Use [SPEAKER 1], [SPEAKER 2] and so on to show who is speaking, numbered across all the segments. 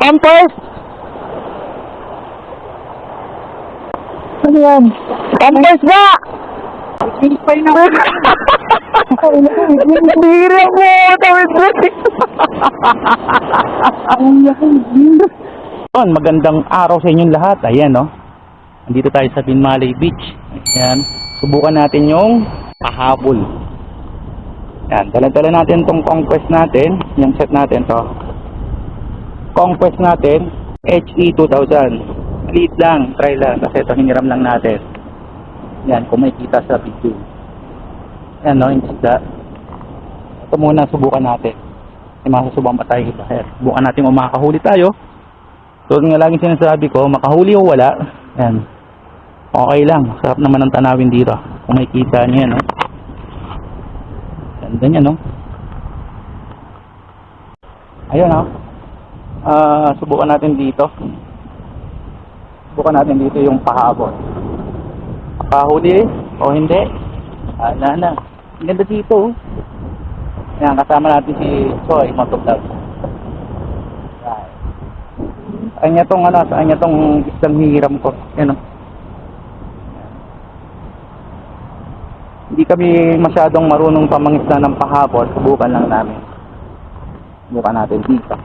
[SPEAKER 1] Pampers? Ano yan? Pampers ba?
[SPEAKER 2] Pinipay na ako.
[SPEAKER 1] Bira mo! Magandang araw sa inyong lahat. Ayan, no? Andito tayo sa Binmalay Beach. Ayan. Subukan natin yung pahabol. Ayan. Dala-dala natin tong Conquest natin. Yung set natin to. Conquest natin. HE 2000. Lead lang. Try lang. Kasi ito hiniram lang natin. Ayan. Kung may kita sa video. Ayan, no? Yung isda. Ito muna subukan natin. May masasubukan pa tayo iba. Subukan natin kung makakahuli tayo. So nga laging sinasabi ko, makahuli o wala, yan, okay lang. Sarap naman ang tanawin dito. Kung may kita niya, no? Ganda niya, no? Ayun, no? Subukan natin dito. Subukan natin dito yung pahabol. Makahuli o hindi? Wala na. Ang ganda dito, oh. Yan, kasama natin si Choi Motovlog. Saan niya tong saan niya tong isang hiram ko. Yan, hindi kami masyadong marunong pamangisda ng pahabol. Subukan lang namin. Subukan natin dito.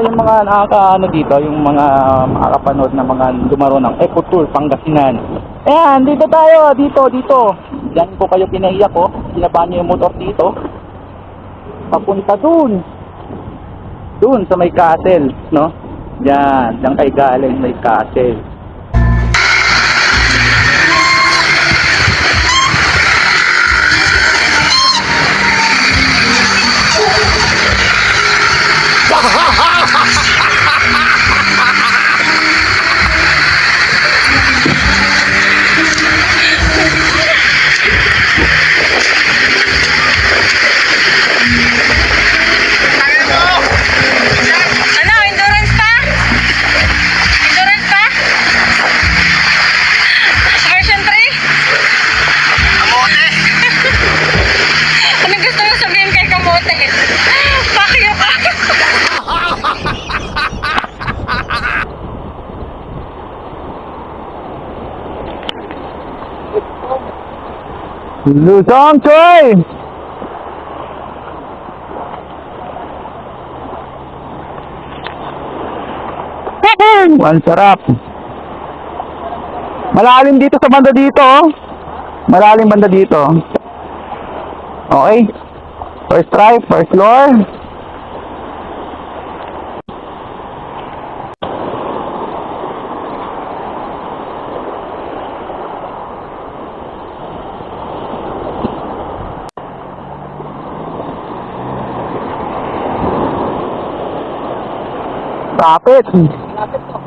[SPEAKER 1] Yung mga dito, yung mga makakapanood na mga lumaro ng Eco Tour Pangasinan. Ayan, dito tayo, dito. Diyan ko kayo pinaiyak ko. Sinabaan niyo yung motor dito. Papunta dun sa may castle, no? Yan, diyan kay galing may castle. Lusong Choy! Ang sarap. Malalim dito sa banda dito, oh. Malalim banda dito. Okay. First try, first floor. Kapit.
[SPEAKER 2] Lapit to.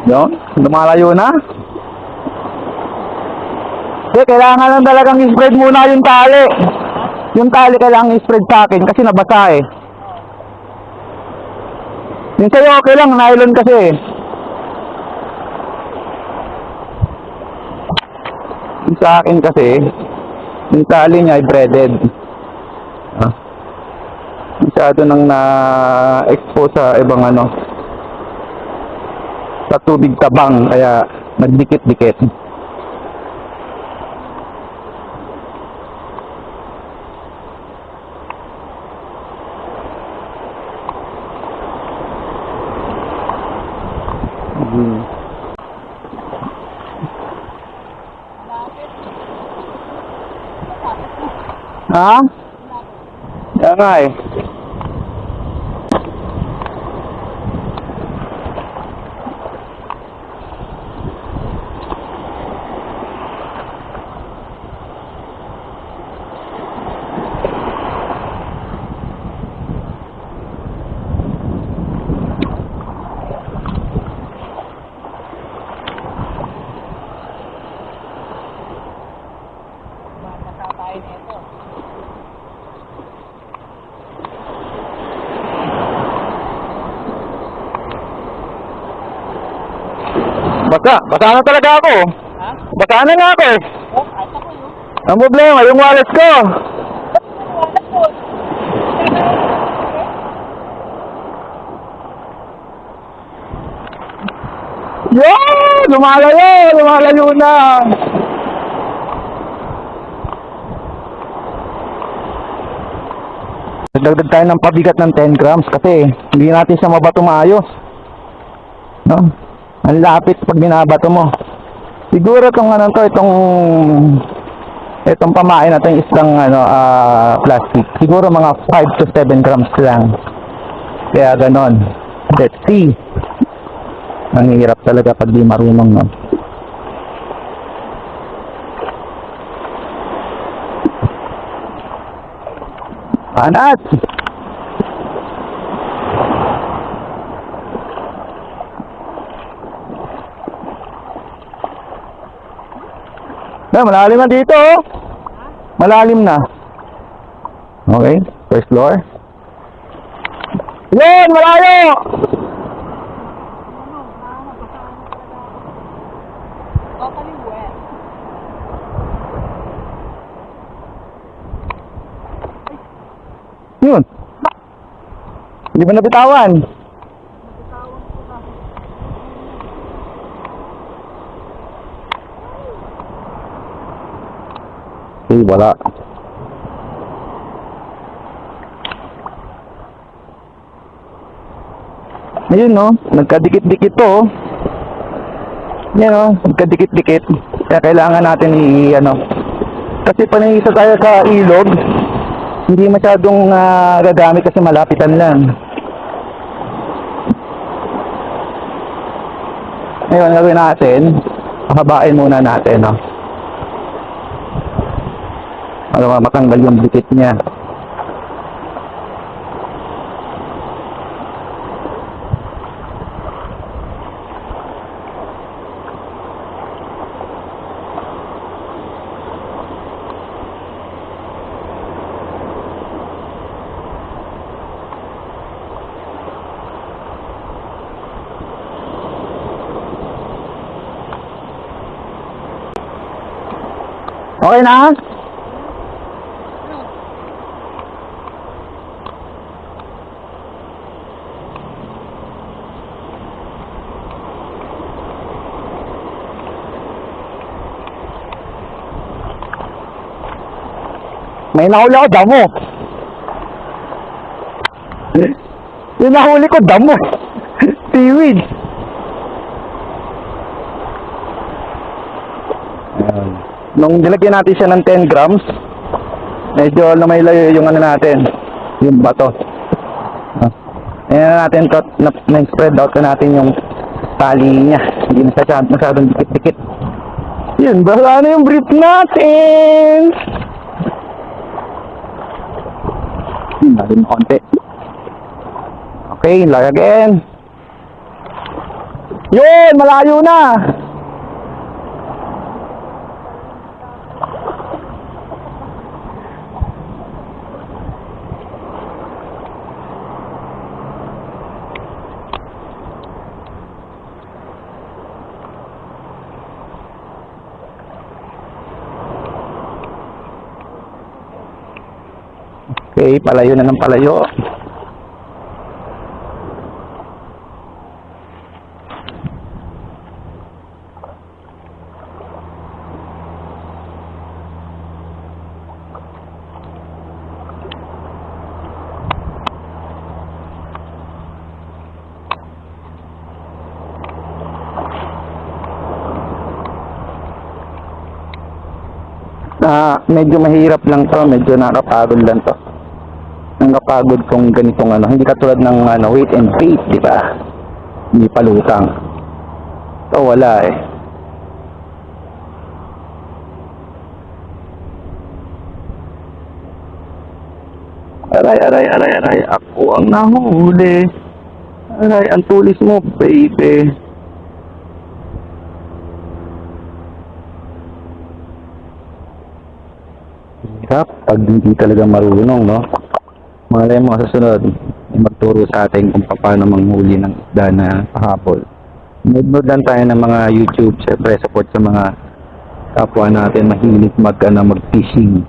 [SPEAKER 1] Yun, lumalayo na. Kasi kailangan lang talagang i-spread muna yung tali. Yung tali kailangan i-spread sa akin kasi nabasa eh. Yung sa'yo okay lang, nylon kasi eh. Yung sa akin kasi, yung tali niya ay braided. Masyado nang na-expose sa ibang sa tubig tabang, kaya nagdikit-dikit. Ha? Yan nga eh. Basa na talaga ako.
[SPEAKER 2] Ha?
[SPEAKER 1] Baka na nga ako eh.
[SPEAKER 2] Oh, kahit ako yun.
[SPEAKER 1] Ang problema, yung wallet ko.
[SPEAKER 2] Wala po.
[SPEAKER 1] Yan! Lumalayo na. Nagdagdag tayo ng pabigat ng 10 grams kasi hindi natin siya mabato maayos. No? Ang lapit pag binabato mo. Siguro itong ano to, itong pamain na itong isang plastic. Siguro mga 5 to 7 grams lang. Kaya ganon. Let's see. Ang hirap talaga pag di marunong, no? Anat! Malalim na dito, oh. Malalim na. Okay, first floor. Yun, malayo!
[SPEAKER 2] Totally wet.
[SPEAKER 1] Yun. Hindi ba nabitawan? Wala. Ayun, no? Nagkadikit-dikit to, oh. Yan, no? Nagkadikit-dikit. Kaya kailangan natin kasi paningisa tayo sa ilog, hindi masyadong gagamit kasi malapitan lang. Ngayon, gawin natin, pahabain muna natin, no? Para matanggal yung dikit niya. Okay na? May nahuli ako, damo. Yung nahuli ko, damo. Seaweed. Nung nilagyan natin siya ng 10 grams, medyo lumayo yung natin, yung bato. Ayan na natin to, na-spread out na natin yung tali niya. Hindi na masyadong dikit-dikit. Yun, basta na yung brief natin. Natin konti. Okay, lag again. Yun, malayo na. Okay, palayo na ng palayo. Medyo mahirap lang to, medyo nakapagod lang to. Nakapagod kung ganitong hindi katulad ng weight and bait, di ba? Hindi palutang. Ito wala eh. Aray, ako ang nahuli. Aray, ang tulis mo, baby. Hirap pag hindi talaga marunong, no? Malay mo sa sunod, magturo sa atin kung paano manghuli ng isda na pahabol. Nanood lang tayo ng mga YouTube, syempre support sa mga kapwa natin mahilig mag-fishing.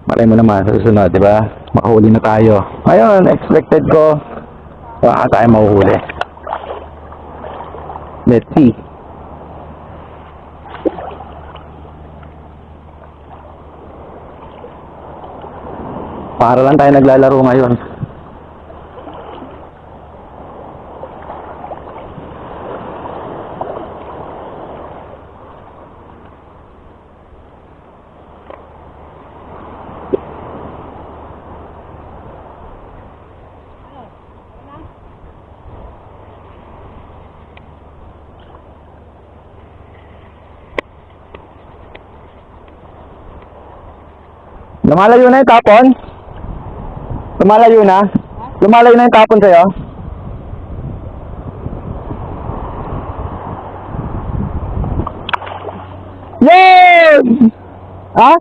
[SPEAKER 1] Malay mo naman sa susunod, di ba? Makahuli na tayo. Ngayon, expected ko baka tayo mahuhuli. Let's see. Para lang tayo naglalaro ngayon. Lumalayo na yung tapon? Lumalayo na? Lumalayo na yung tapon sa'yo? Yay! Ha?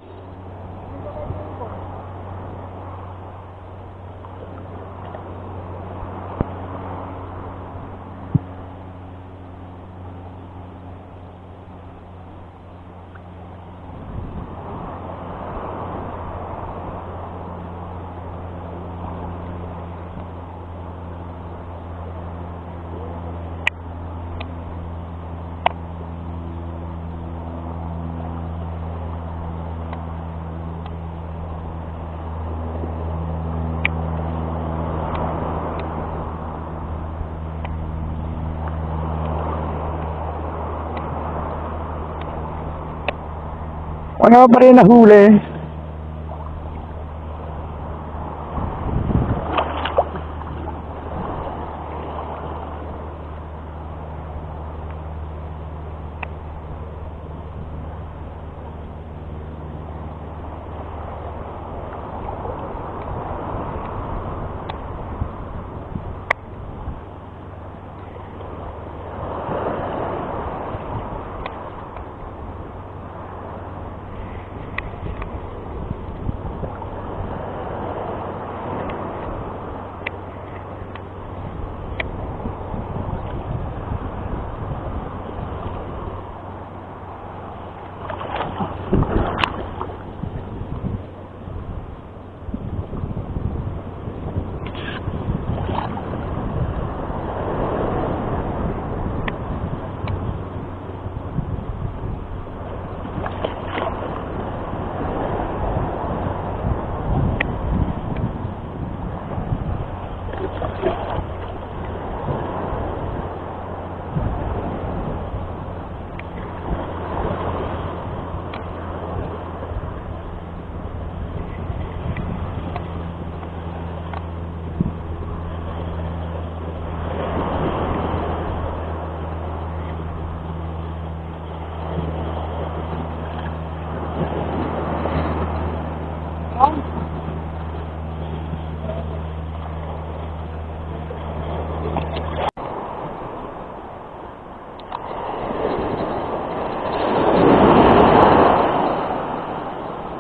[SPEAKER 1] Wala pa rin nahuli.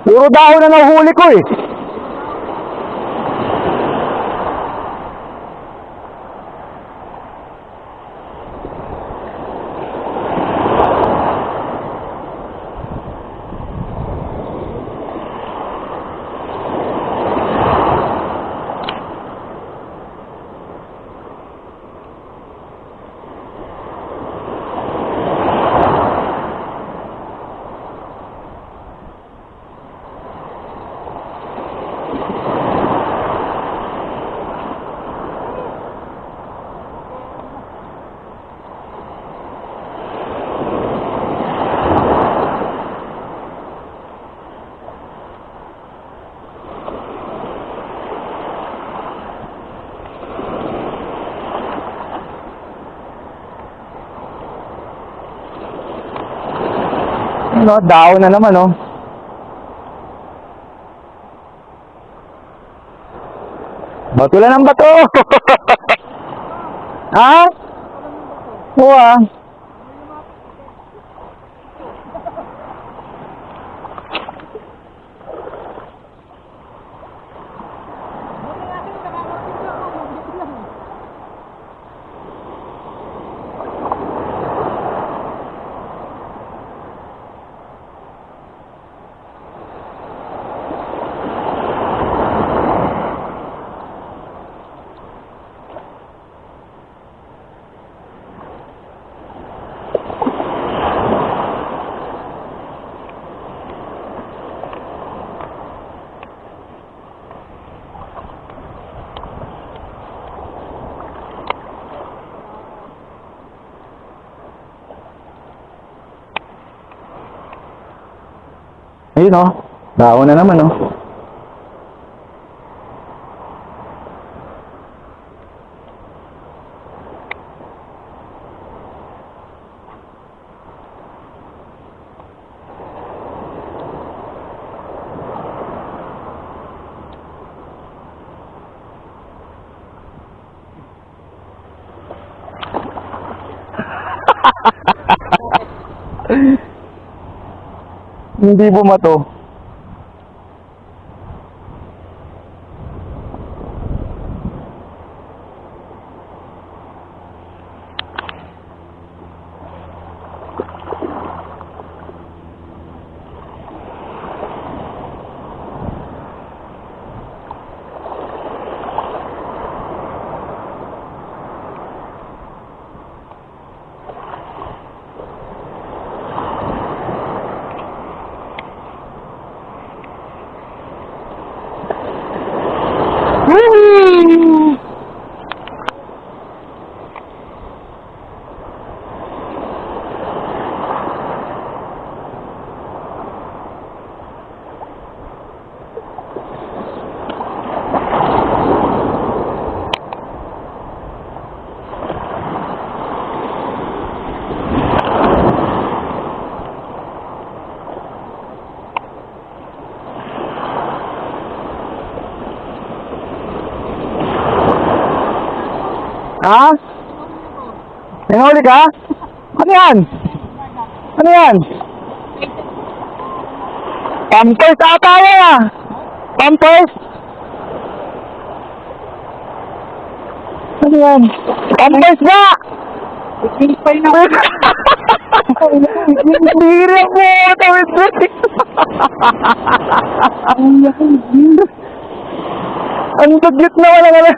[SPEAKER 1] Puro dahon na nahuli ko eh. No, daon na naman, oh. Bato lang ng bato. Ha? Oo, ah. Ayun oh. Dahon na naman oh. Hindi bumato. Woo! Ha? May nahuli ka? Ano yan? Ano yan? Pampers ata yan ah! Pampers? Ano yan? Pampers ba? Pinipay na ako. Bira mo! Tawid mo! Ang dugyot na wala nga.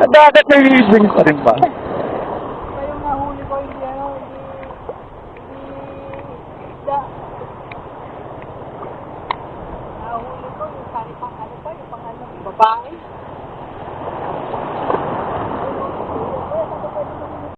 [SPEAKER 1] Dapat may living pa rin ba?